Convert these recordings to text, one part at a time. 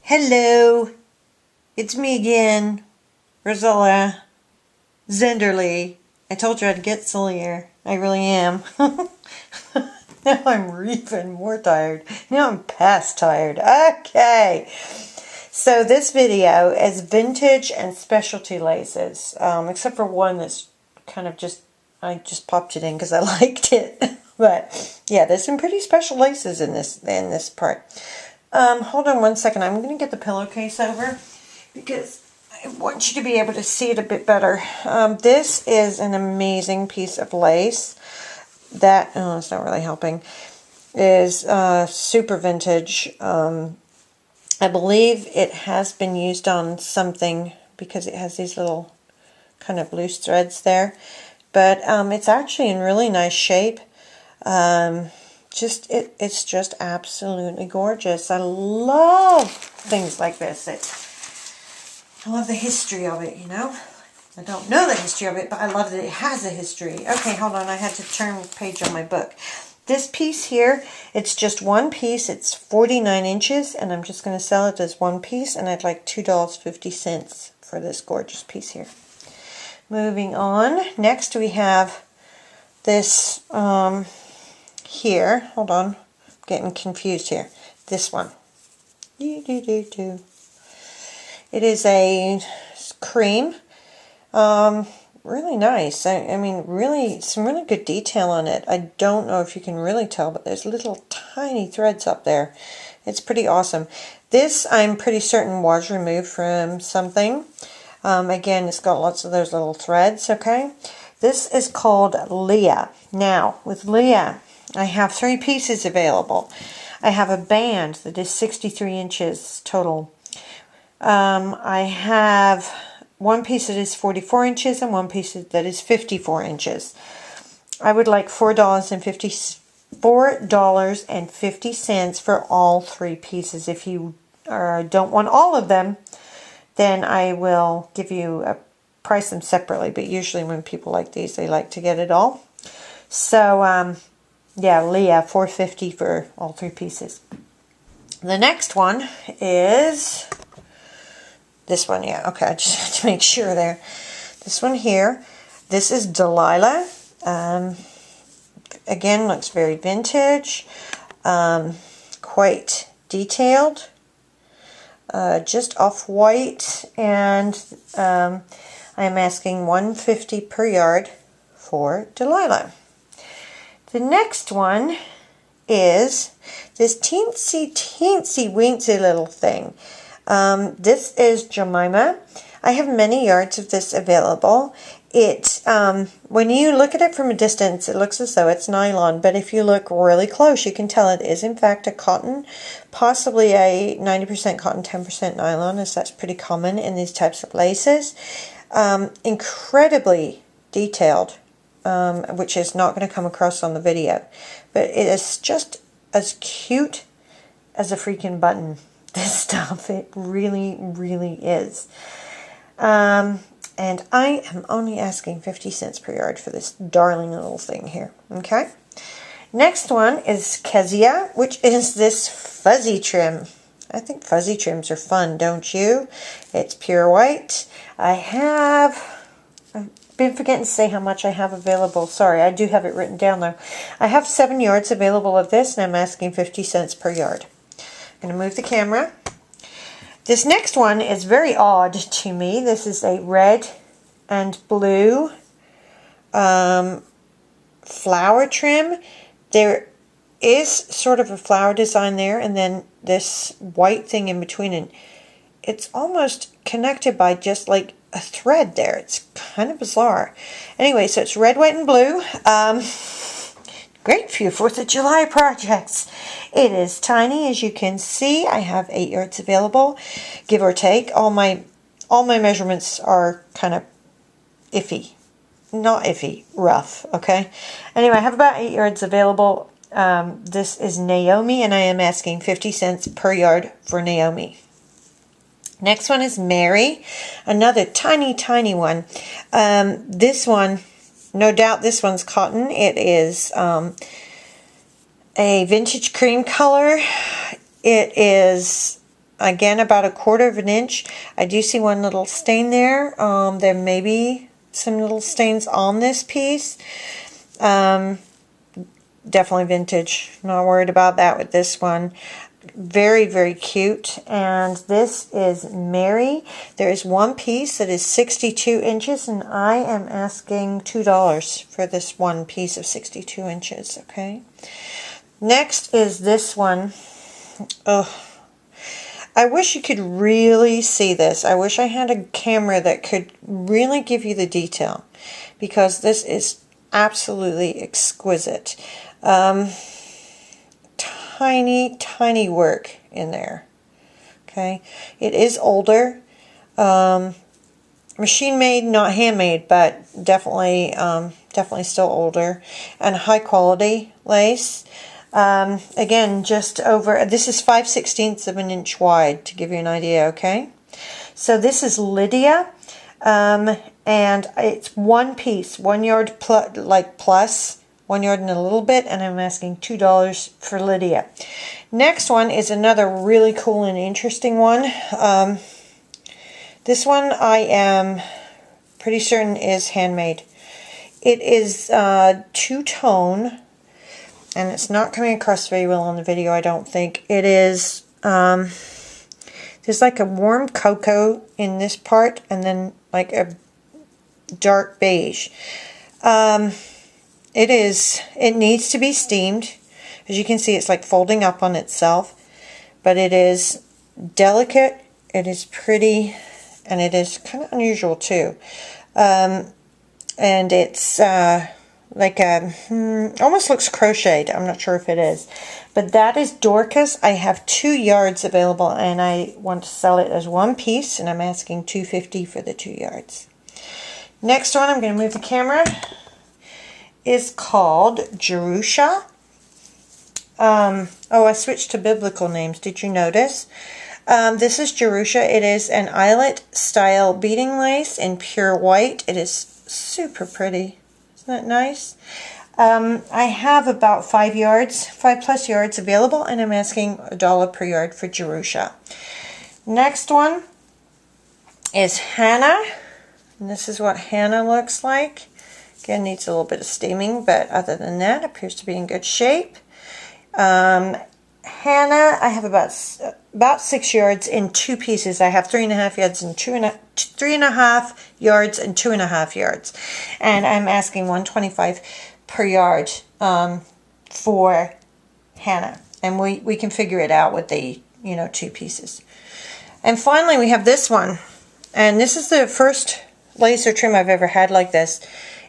Hello, it's me again, Rosella Zenderly. I told you I'd get sillier. I really am. Now I'm even more tired. Now I'm past tired. Okay. So this video is vintage and specialty laces, except for one that's kind of I just popped it in because I liked it. But yeah, there's some pretty special laces in this part. Hold on one second. I'm going to get the pillowcase over because I want you to be able to see it a bit better. This is an amazing piece of lace that, oh, it's not really helping, is super vintage. I believe it has been used on something because it has these little kind of loose threads there. But it's actually in really nice shape. It's just absolutely gorgeous. I love things like this. I love the history of it, you know. I don't know the history of it, but I love that it has a history. Okay, hold on. I had to turn the page on my book. This piece here, it's just one piece. It's 49 inches, and I'm just going to sell it as one piece, and I'd like $2.50 for this gorgeous piece here. Moving on. Next, we have this here. Hold on. I'm getting confused here. This one. It is a cream. Really nice. I mean, really, some really good detail on it. I don't know if you can really tell, but there's little tiny threads up there. It's pretty awesome. This, I'm pretty certain, was removed from something. Again, it's got lots of those little threads, okay? This is called LEAH. Now, with LEAH, I have 3 pieces available. I have a band that is 63 inches total. I have one piece that is 44 inches and one piece that is 54 inches. I would like $4.50 for all 3 pieces. If you don't want all of them, then I will give you price them separately. But usually when people like these, they like to get it all. So yeah, LEAH, $4.50 for all 3 pieces. The next one is this one. Yeah, okay, I just have to make sure there. This one here, this is DELILAH. Again, looks very vintage, quite detailed, just off-white, and I am asking $1.50 per yard for DELILAH. The next one is this teensy weensy little thing. This is JEMIMA. I have many yards of this available. When you look at it from a distance, it looks as though it's nylon, but if you look really close, you can tell it is in fact a cotton, possibly a 90% cotton, 10% nylon, as that's pretty common in these types of laces. Incredibly detailed, which is not going to come across on the video, but it is just as cute as a freaking button. This stuff, it really, really is. And I am only asking 50 cents per yard for this darling little thing here. Okay. Next one is KEZIAH, which is this fuzzy trim. I think fuzzy trims are fun, don't you? It's pure white. I've been forgetting to say how much I have available. Sorry, I do have it written down though. I have 7 yards available of this, and I'm asking 50 cents per yard. I'm going to move the camera. This next one is very odd to me. This is a red and blue flower trim. There is sort of a flower design there, and then this white thing in between, and it's almost connected by just like a thread there. It's kind of bizarre. Anyway, so it's red, white, and blue. Great few 4th of July projects. It is tiny, as you can see. I have 8 yards available, give or take. All my measurements are kind of iffy. Not iffy, rough, okay? Anyway, I have about 8 yards available. This is NAOMI, and I am asking 50 cents per yard for NAOMI. Next one is Mary, another tiny, tiny one. This one, no doubt this one's cotton. It is a vintage cream color. It is again, about 1/4 of an inch. I do see one little stain there. There may be some little stains on this piece. Definitely vintage. Not worried about that with this one. Very, very cute. And this is Mary. There is one piece that is 62 inches, and I am asking $2 for this one piece of 62 inches, okay? Next is this one. Oh, I wish you could really see this. I wish I had a camera that could really give you the detail, because this is absolutely exquisite. Tiny, tiny work in there. Okay, it is older, machine made, not handmade, but definitely, definitely still older, and high quality lace. Again, just over. This is 5/16 of an inch wide, to give you an idea. Okay, so this is Lydia, and it's one piece, 1 yard plus. 1 yard and a little bit, and I'm asking $2 for Lydia. Next one is another really cool and interesting one. This one I am pretty certain is handmade. It is two-tone, and it's not coming across very well on the video, I don't think. It is, there's like a warm cocoa in this part, and then like a dark beige. It needs to be steamed. As you can see, it's like folding up on itself. But it is delicate, it is pretty, and it is kind of unusual too. And it's like a, almost looks crocheted. I'm not sure if it is. But that is Dorcas. I have 2 yards available, and I want to sell it as one piece, and I'm asking $2.50 for the 2 yards. Next one, I'm going to move the camera, is called Jerusha. Oh, I switched to biblical names. Did you notice? This is Jerusha. It is an eyelet style beading lace in pure white. It is super pretty. Isn't that nice? I have about 5 plus yards available, and I'm asking $1 per yard for Jerusha. Next one is Hannah. And this is what Hannah looks like. Again, needs a little bit of steaming, but other than that, appears to be in good shape. Hannah, I have about 6 yards in 2 pieces. I have 3.5 yards and 3.5 yards and 2.5 yards, and I'm asking $1.25 per yard for Hannah, and we can figure it out with the 2 pieces. And finally, we have this one, and this is the first lace or trim I've ever had like this.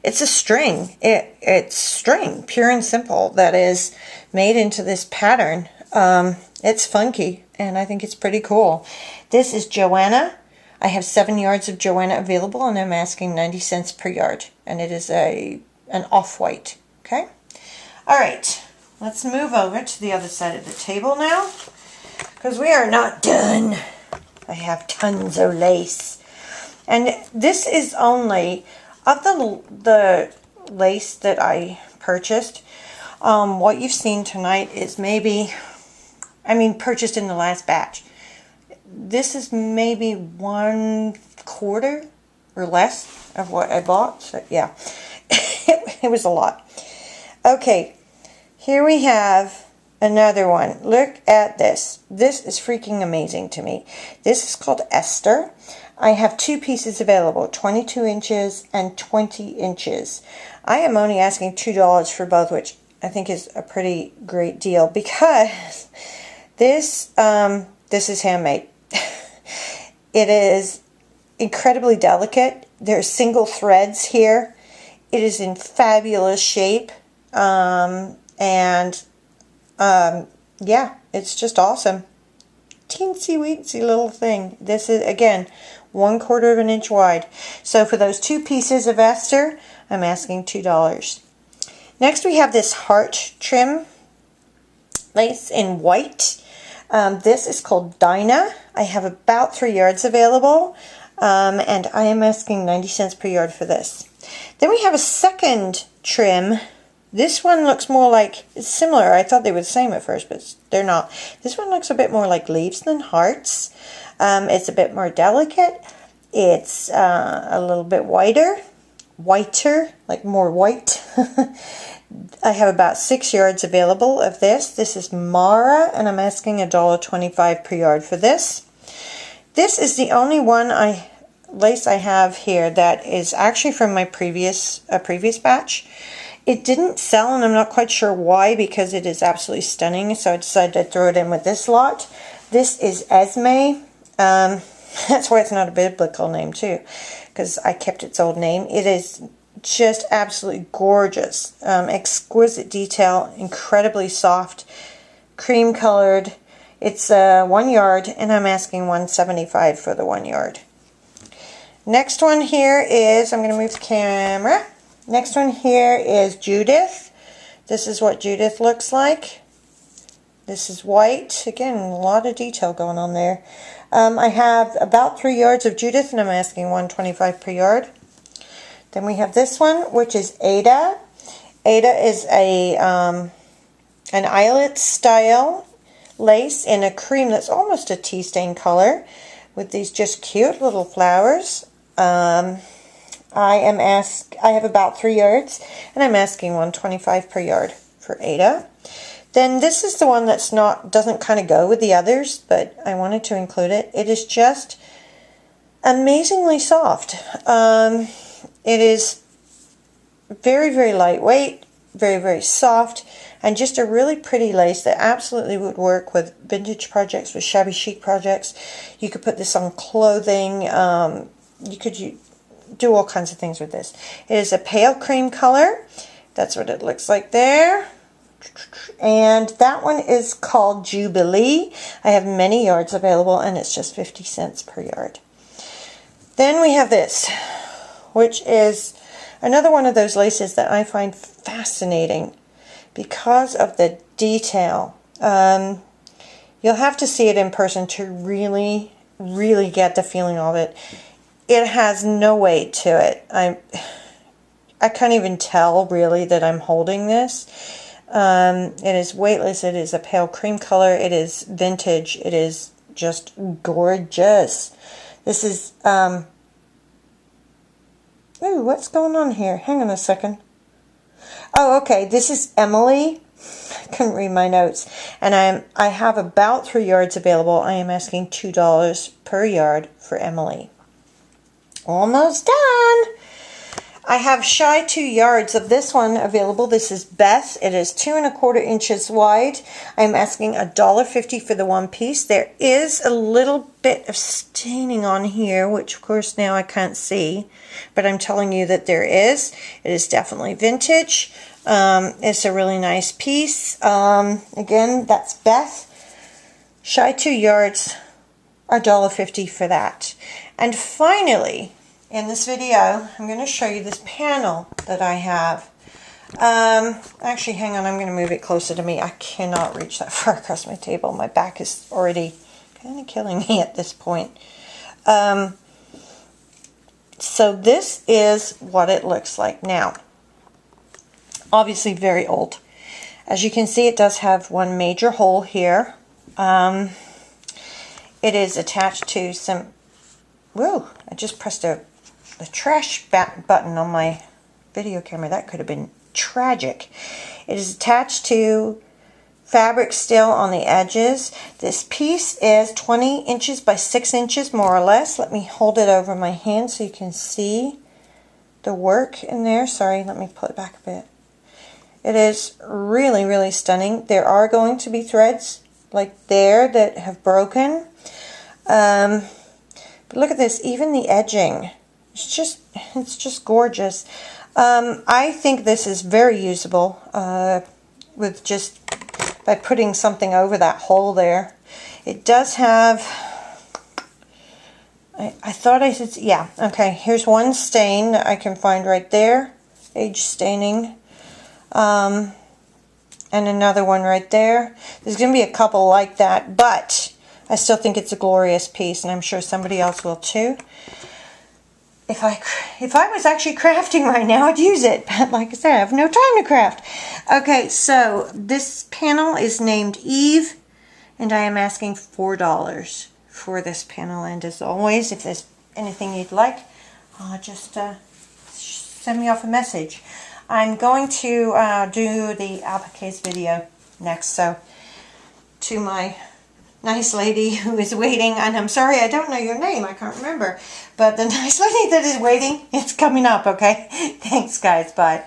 It's a string. It's string, pure and simple, that is made into this pattern. It's funky, and I think it's pretty cool. This is JOANNA. I have 7 yards of JOANNA available, and I'm asking 90 cents per yard. And it is an off-white. Okay? Alright, let's move over to the other side of the table now, because we are not done. I have tons of lace. And this is only, of the lace that I purchased, what you've seen tonight is maybe, purchased in the last batch. This is maybe 1/4 or less of what I bought. So yeah, it was a lot. Okay, here we have another one. Look at this. This is freaking amazing to me. This is called ESTHER. I have 2 pieces available, 22 inches and 20 inches. I am only asking $2 for both, which I think is a pretty great deal, because this is handmade. It is incredibly delicate. There are single threads here. It is in fabulous shape, yeah, it's just awesome. Teensy weensy little thing. This is, again, 1/4 of an inch wide. So for those 2 pieces of ESTHER, I'm asking $2. Next we have this heart trim lace in white. This is called DINAH. I have about 3 yards available, and I am asking 90 cents per yard for this. Then we have a second trim This one looks more like, it's similar. I thought they were the same at first, but they're not. This one looks a bit more like leaves than hearts. It's a bit more delicate. It's a little bit whiter, like more white. I have about 6 yards available of this. This is MARAH, and I'm asking $1.25 per yard for this. This is the only lace I have here that is actually from my previous batch. It didn't sell, and I'm not quite sure why, because it is absolutely stunning, so I decided to throw it in with this lot. This is ESMEE. That's why it's not a biblical name too, because I kept its old name. It is just absolutely gorgeous. Exquisite detail, incredibly soft, cream colored. It's 1 yard, and I'm asking $1.75 for the 1 yard. Next one here is, I'm going to move the camera. Next one here is JUDITH. This is what JUDITH looks like. This is white. Again, a lot of detail going on there. I have about 3 yards of JUDITH, and I'm asking $1.25 per yard. Then we have this one, which is ADAH. ADAH is an eyelet style lace in a cream that's almost a tea stain color, with these just cute little flowers. I have about 3 yards, and I'm asking $1.25 per yard for ADAH. Then this is the one that's doesn't kind of go with the others, but I wanted to include it. It is just amazingly soft. It is very, very lightweight, very, very soft, and just a really pretty lace that absolutely would work with vintage projects, with shabby chic projects. You could put this on clothing. You could do all kinds of things with this. It is a pale cream color. That's what it looks like there. And that one is called Jubilee. I have many yards available, and it's just 50 cents per yard. Then we have this, which is another one of those laces that I find fascinating because of the detail. You'll have to see it in person to really, really get the feeling of it. It has no weight to it. I can't even tell really that I'm holding this. It is weightless. It is a pale cream color. It is vintage. It is just gorgeous. This is, ooh, what's going on here? Hang on a second. Oh, okay. This is Emily. I couldn't read my notes. And I have about 3 yards available. I am asking $2 per yard for Emily. Almost done. I have shy 2 yards of this one available. This is BETH. It is 2 1/4 inches wide. I'm asking $1.50 for the one piece. There is a little bit of staining on here, which of course now I can't see, but I'm telling you that there is. It is definitely vintage. It's a really nice piece. Again, that's BETH. Shy 2 yards, $1.50 for that. And finally, in this video, I'm going to show you this panel that I have. Actually, hang on, I'm going to move it closer to me. I cannot reach that far across my table. My back is already kind of killing me at this point. So this is what it looks like now. Obviously very old. As you can see, it does have one major hole here. It is attached to some... Whoa, I just pressed the trash button on my video camera. That could have been tragic. It is attached to fabric still on the edges. This piece is 20 inches by 6 inches, more or less. Let me hold it over my hand so you can see the work in there. Sorry, let me pull it back a bit. It is really, really stunning. There are going to be threads like there that have broken. But look at this, even the edging. It's just gorgeous. I think this is very usable with just by putting something over that hole there. It does have, I thought I said, yeah, okay, here's one stain that I can find right there, age staining, and another one right there. There's going to be a couple like that, but I still think it's a glorious piece, and I'm sure somebody else will too. if I was actually crafting right now, I'd use it. But like I said, I have no time to craft. Okay, so this panel is named Eve, and I am asking $4 for this panel. And as always, if there's anything you'd like, just send me off a message. I'm going to do the appliques video next, so to my nice lady who is waiting, and I'm sorry I don't know your name, I can't remember, but the nice lady that is waiting, it's coming up, okay? Thanks guys, bye.